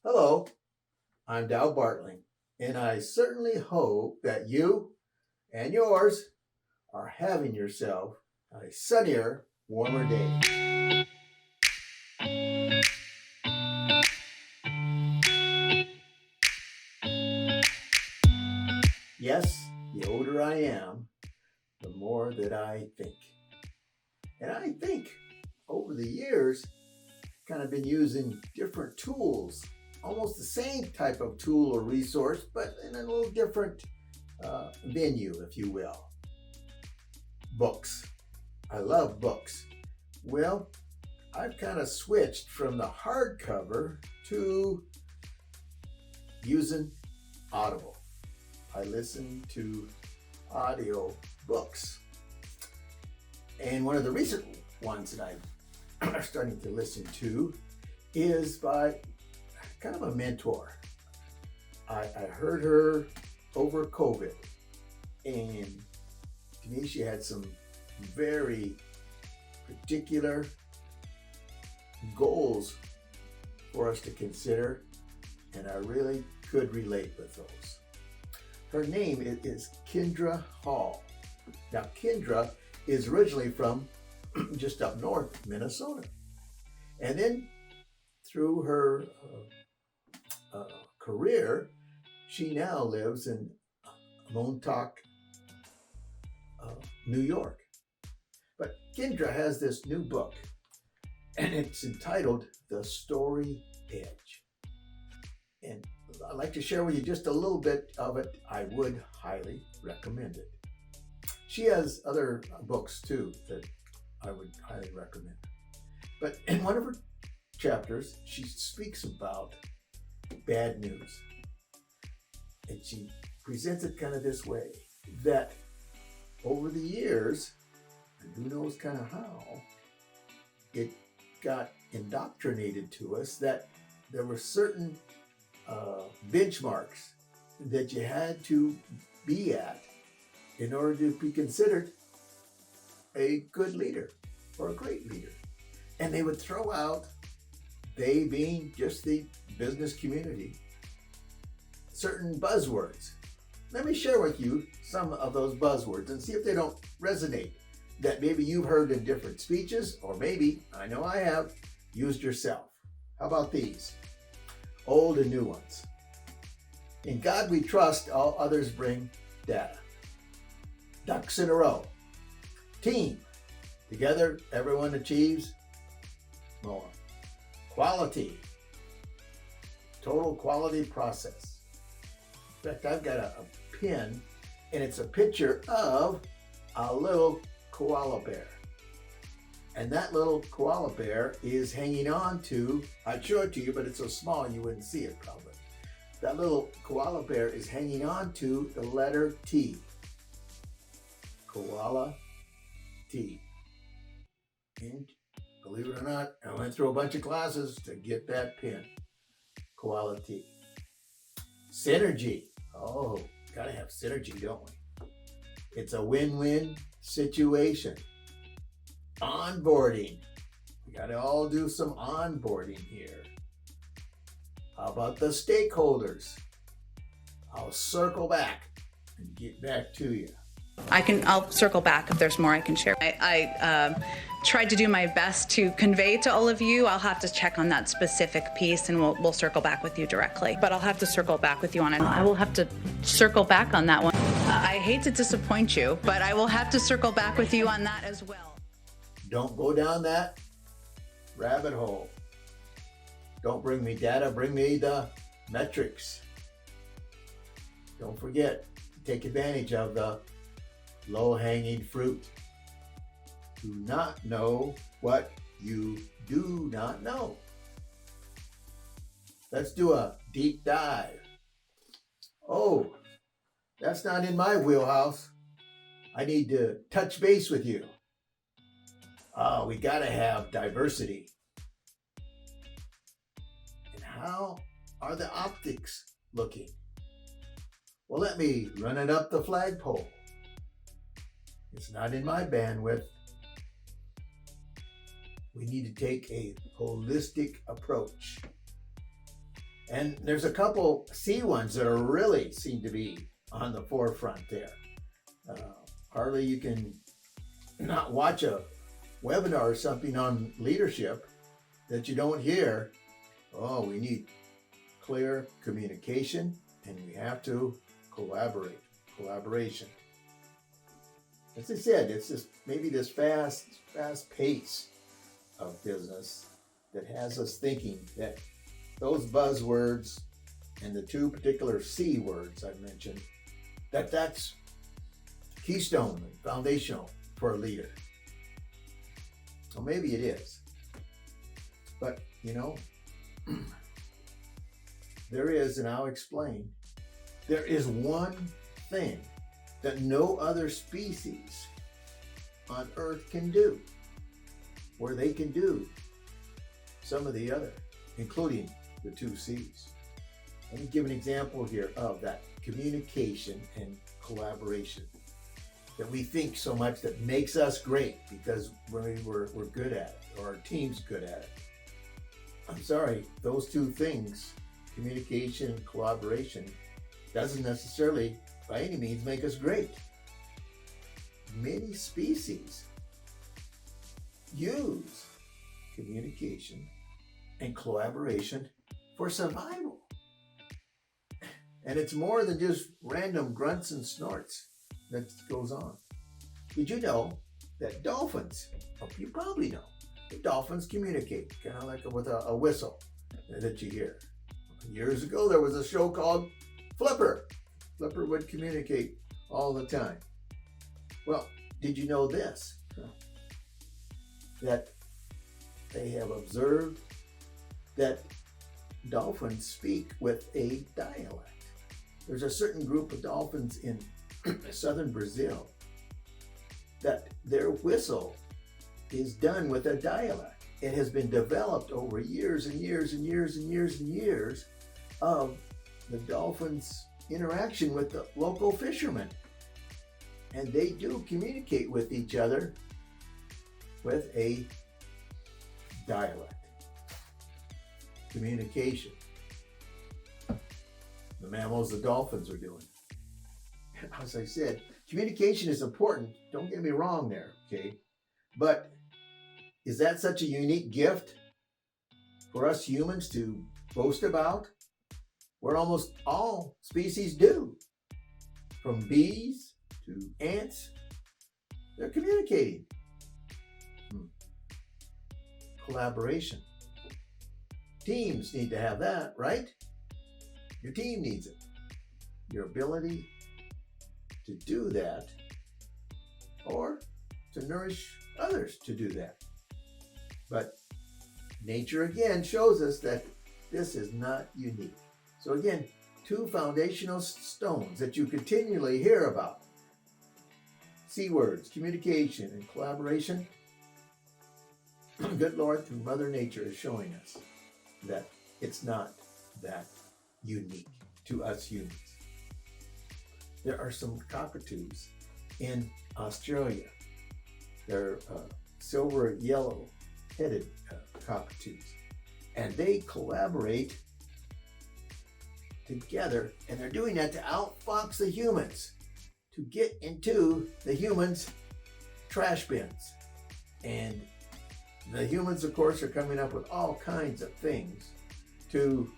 Hello, I'm Bartling, and I certainly hope that you and yours are having yourself a sunnier, warmer day. Yes, the older I am, the more that I think. And I think over the years, kind of been using different tools, almost the same type of tool or resource, but in a little different venue, if you will. Books. I love books. Well, I've kind of switched from the hardcover to using Audible. I listen to audio books. And one of the recent ones that I'm starting to listen to is by kind of a mentor. I heard her over COVID, and to me, she had some very particular goals for us to consider, and I really could relate with those. Her name is Kendra Hall. Now, Kendra is originally from just up north, Minnesota. And then through her career, she now lives in Montauk, New York. But Kendra has this new book, and it's entitled The Story Edge. And I'd like to share with you just a little bit of it. I would highly recommend it. She has other books too that I would highly recommend. But in one of her chapters, she speaks about bad news. And she presents it kind of this way, that over the years, and who knows kind of how, it got indoctrinated to us that there were certain benchmarks that you had to be at in order to be considered a good leader or a great leader. And they would throw out, they being just the business community, certain buzzwords. Let me share with you some of those buzzwords and see if they don't resonate, that maybe you've heard in different speeches, or maybe, I know I have, used yourself. How about these? Old and new ones. In God we trust, all others bring data. Ducks in a row. Team. Together, everyone achieves more. Quality. Total quality process. In fact, I've got a pin, and it's a picture of a little koala bear. And that little koala bear is hanging on to, I'd show it to you, but it's so small you wouldn't see it probably. That little koala bear is hanging on to the letter T. Koala T. And believe it or not, I went through a bunch of classes to get that pin. Koala T. Synergy. Oh, gotta have synergy, don't we? It's a win-win situation. Onboarding. We gotta all do some onboarding here. How about the stakeholders? I'll circle back and get back to you. I'll circle back if there's more I can share. I tried to do my best to convey to all of you. I'll have to check on that specific piece, and we'll circle back with you directly. But I'll have to circle back with you on it. I will have to circle back on that one. I hate to disappoint you, but I will have to circle back with you on that as well. Don't go down that rabbit hole. Don't bring me data, bring me the metrics. Don't forget to take advantage of the low-hanging fruit. Do not know what you do not know. Let's do a deep dive. Oh, that's not in my wheelhouse. I need to touch base with you. We gotta have diversity. And how are the optics looking? Well, let me run it up the flagpole. It's not in my bandwidth. We need to take a holistic approach. And there's a couple C ones that are really seem to be on the forefront there. Hardly you can not watch a webinar or something on leadership that you don't hear, oh, we need clear communication and we have to collaboration. As I said, it's just maybe this fast pace of business that has us thinking that those buzzwords and the two particular C words I mentioned, that's keystone and foundational for a leader. Well, maybe it is. But, there is, and I'll explain, there is one thing that no other species on Earth can do, where they can do some of the other, including the two C's. Let me give an example here of that communication and collaboration that we think so much that makes us great because we're good at it, or our team's good at it. I'm sorry, those two things, communication and collaboration, doesn't necessarily by any means make us great. Many species use communication and collaboration for survival. And it's more than just random grunts and snorts that goes on. Did you know that dolphins, you probably know, that dolphins communicate kind of like with a whistle that you hear. Years ago, there was a show called Flipper. Flipper would communicate all the time. Well, did you know this? That they have observed that dolphins speak with a dialect. There's a certain group of dolphins in southern Brazil that their whistle is done with a dialect. It has been developed over years and years and years and years and years of the dolphins' interaction with the local fishermen. And they do communicate with each other with a dialect. Communication. The mammals, the dolphins are doing. As I said, communication is important. Don't get me wrong there, okay? But is that such a unique gift for us humans to boast about? Where almost all species do. From bees to ants, they're communicating. Collaboration. Teams need to have that, right? Your team needs it. Your ability to do that, or to nourish others to do that. But nature again shows us that this is not unique. So again, two foundational stones that you continually hear about. C words, communication and collaboration. Good Lord, through Mother Nature is showing us that it's not that unique to us humans. There are some cockatoos in Australia. They're silver yellow headed cockatoos, and they collaborate together, and they're doing that to outfox the humans, to get into the humans' trash bins. And the humans, of course, are coming up with all kinds of things to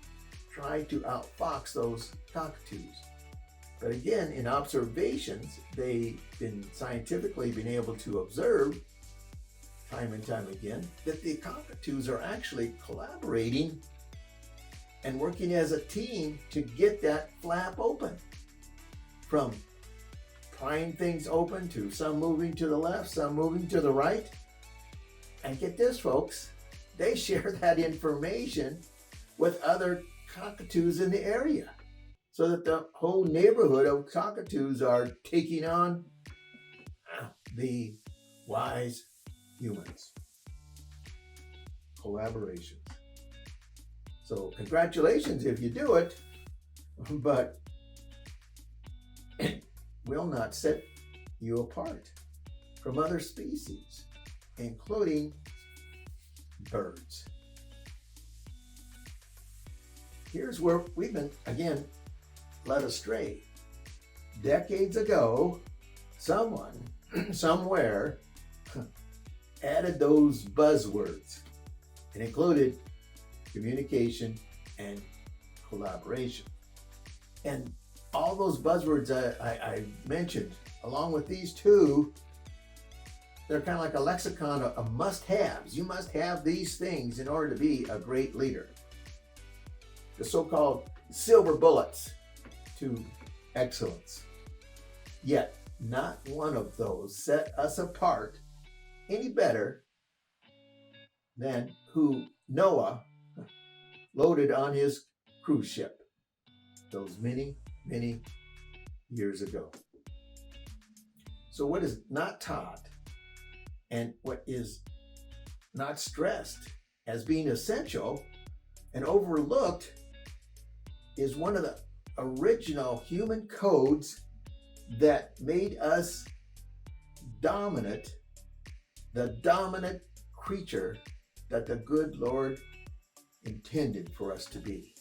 try to outfox those cockatoos. But again, in observations, they've been scientifically been able to observe time and time again that the cockatoos are actually collaborating and working as a team to get that flap open. From prying things open to some moving to the left, some moving to the right. And get this, folks, they share that information with other cockatoos in the area, so that the whole neighborhood of cockatoos are taking on the wise humans. Collaboration. So congratulations if you do it, but it will not set you apart from other species, including birds. here's where we've been, again, led astray. Decades ago, someone, somewhere, added those buzzwords and included communication and collaboration. And all those buzzwords I mentioned, along with these two, they're kind of like a lexicon of must-haves. You must have these things in order to be a great leader. The so-called silver bullets to excellence. Yet, not one of those set us apart any better than who Noah loaded on his cruise ship those many, many years ago. So what is not taught and what is not stressed as being essential and overlooked is one of the original human codes that made us dominant, the dominant creature that the good Lord intended for us to be.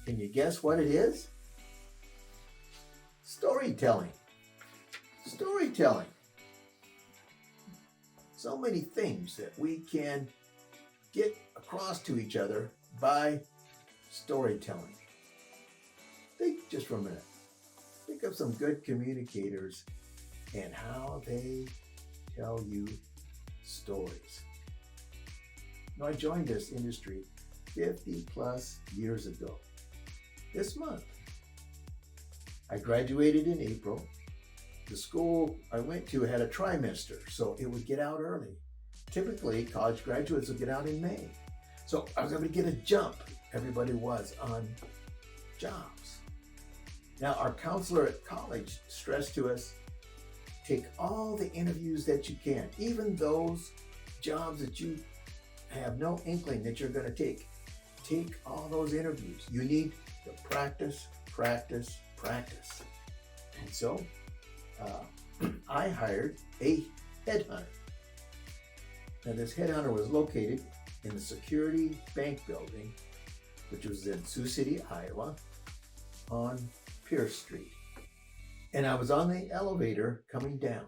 Can you guess what it is? Storytelling. Storytelling. So many things that we can get across to each other by storytelling. Think just for a minute. Think of some good communicators and how they tell you stories. Now, I joined this industry 50 plus years ago. This month, I graduated in April. The school I went to had a trimester, so it would get out early. Typically, college graduates would get out in May. So I was able to get a jump. Everybody was on jobs. Now, our counselor at college stressed to us, take all the interviews that you can, even those jobs that you have no inkling that you're going to take. Take all those interviews. You need to practice, practice, practice. And so I hired a headhunter. Now, this headhunter was located in the Security Bank building, which was in Sioux City, Iowa, on Pierce Street. And I was on the elevator coming down.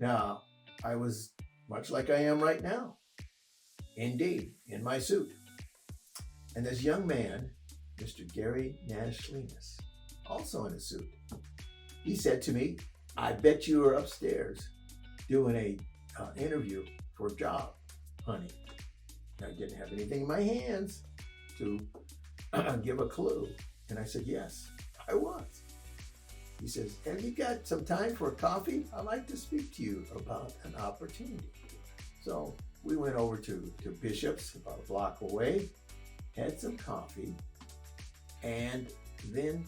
Now, I was much like I am right now, indeed, in my suit. And this young man, Mr. Gary Nash-Linas, also in a suit, he said to me, I bet you were upstairs doing a interview for a job, honey. I didn't have anything in my hands to give a clue. And I said, yes, I was. He says, have you got some time for a coffee? I'd like to speak to you about an opportunity. So we went over to Bishop's, about a block away, had some coffee, and then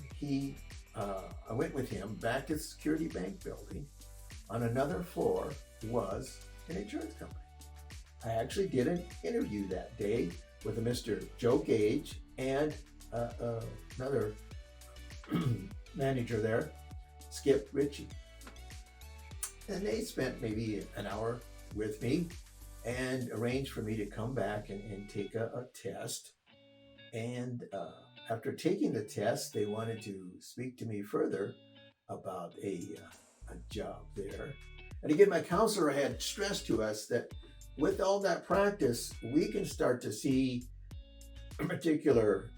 I went with him back to the Security Bank building. On another floor was an insurance company. I actually did an interview that day with a Mr. Joe Gage and another manager there, Skip Ritchie. And they spent maybe an hour with me and arranged for me to come back and take a test. And after taking the test, they wanted to speak to me further about a job there. And again, my counselor had stressed to us that with all that practice, we can start to see particular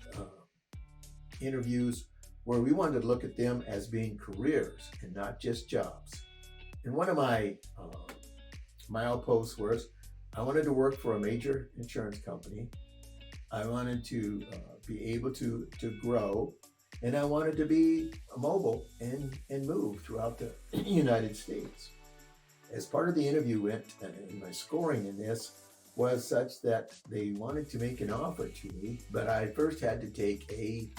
interviews where we wanted to look at them as being careers and not just jobs. And one of my mileposts was I wanted to work for a major insurance company. I wanted to be able to grow, and I wanted to be mobile and move throughout the United States. As part of the interview and my scoring in this was such that they wanted to make an offer to me, but I first had to take a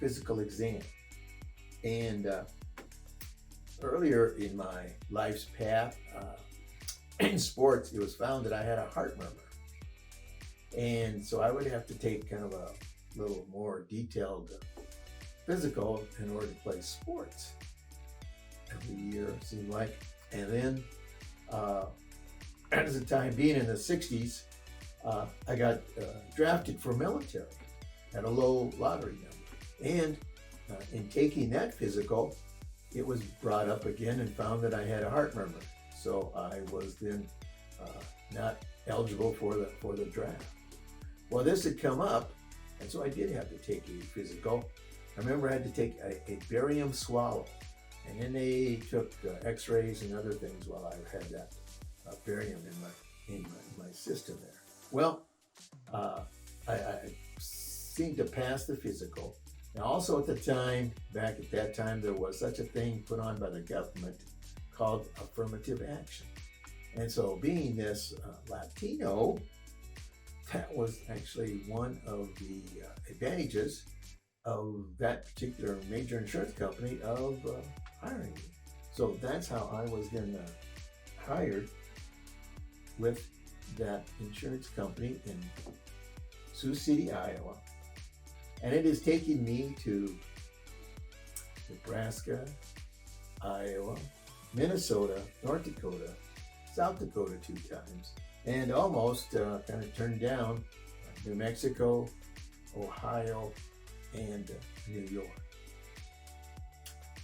physical exam. And earlier in my life's path, in sports, it was found that I had a heart murmur. And so I would have to take kind of a little more detailed physical in order to play sports every year, it seemed like. And then as the time being in the 60s, I got drafted for military. had a low lottery number. And in taking that physical, it was brought up again and found that I had a heart murmur. So I was then not eligible for the draft. Well, this had come up, and so I did have to take a physical. I remember I had to take a barium swallow, and then they took x-rays and other things while I had that barium in my system there. Well, I seemed to pass the physical. Now, also at the time, back at that time, there was such a thing put on by the government called affirmative action. And so being this Latino, that was actually one of the advantages of that particular major insurance company of hiring me. So that's how I was then hired with that insurance company in Sioux City, Iowa. And it is taking me to Nebraska, Iowa, Minnesota, North Dakota, South Dakota 2 times, and almost kind of turned down New Mexico, Ohio, and New York.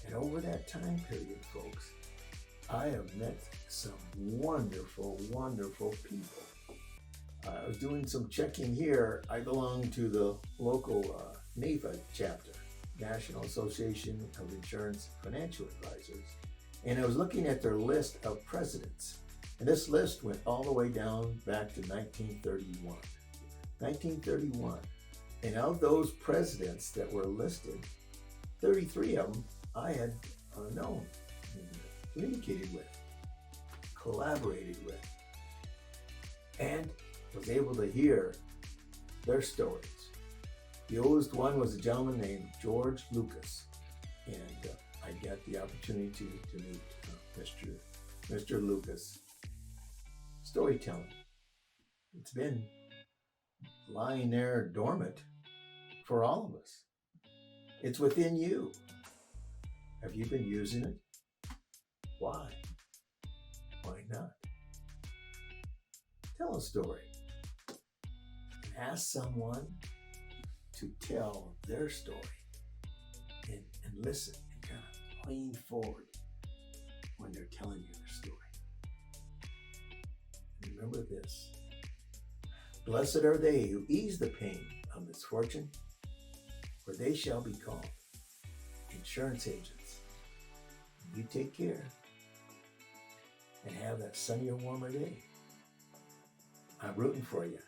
And over that time period, folks, I have met some wonderful, wonderful people. I was doing some checking here. I belong to the local NAFA chapter, National Association of Insurance Financial Advisors, and I was looking at their list of presidents. And this list went all the way down back to 1931. 1931. And of those presidents that were listed, 33 of them I had known, communicated with, collaborated with, and was able to hear their stories. The oldest one was a gentleman named George Lucas, and I got the opportunity to meet Mr. Lucas. Storytelling. It's been lying there dormant for all of us. It's within you. Have you been using it? Why? Why not? Tell a story. Ask someone to tell their story and listen and kind of lean forward when they're telling you their story. Remember this: blessed are they who ease the pain of misfortune, for they shall be called insurance agents. You take care and have that Sunnier-Warmer day. I'm rooting for you.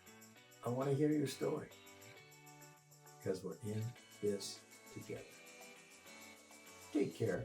I want to hear your story because we're in this together. Take care.